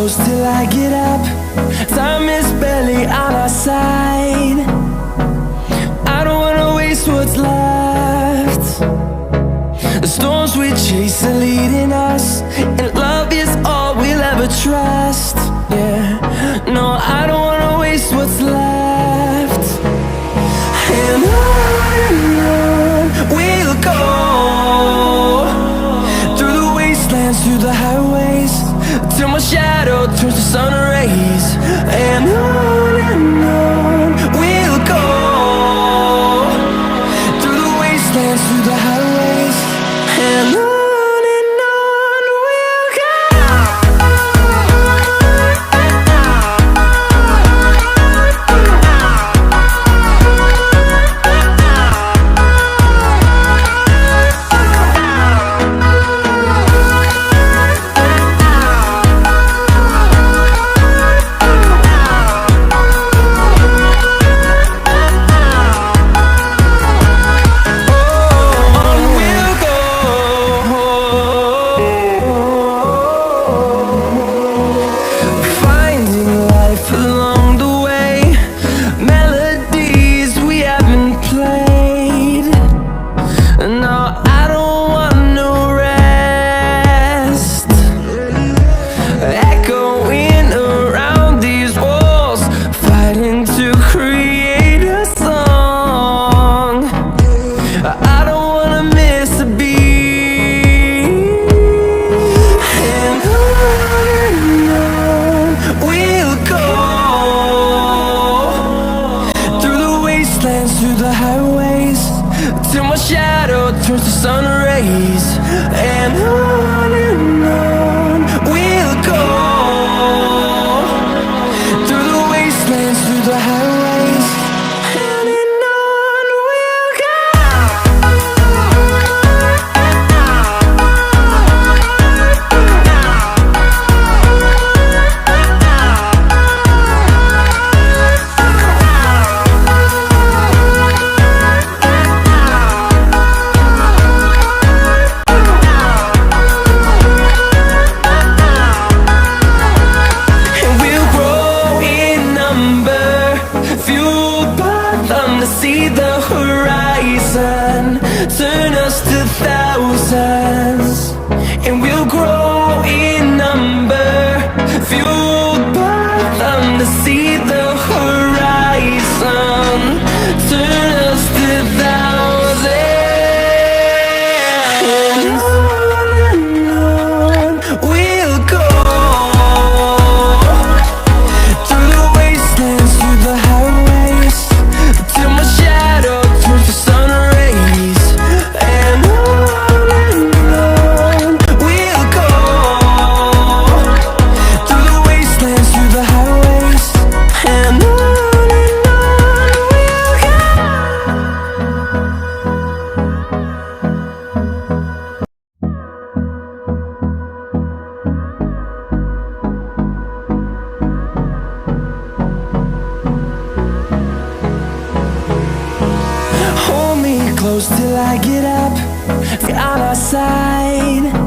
close till I get up. Time is barely on our side. I don't wanna waste what's left. The storms we chase are leading us, and love is all we'll ever trust. Yeah, no, I don't wanna waste what's left. And on we'll go, through the wastelands, through the highways, till my shadow turns to sun rays. And on we'll go, through the wastelands, through the highways, and on we'll go. Through the highways, till my shadow turns to sun rays. And on we'll go, through the wastelands, through the highways, and on we'll go. See the horizon turn us to thousands, and we'll grow in number, fueled by them. To see the horizon turn us to thousands, and on we'll go, through the wastelands, through the highways, till my shadow turns to sun rays. And on we'll go, through the wastelands, through the highways, and on we'll go. Hold me close till I get up, on our side.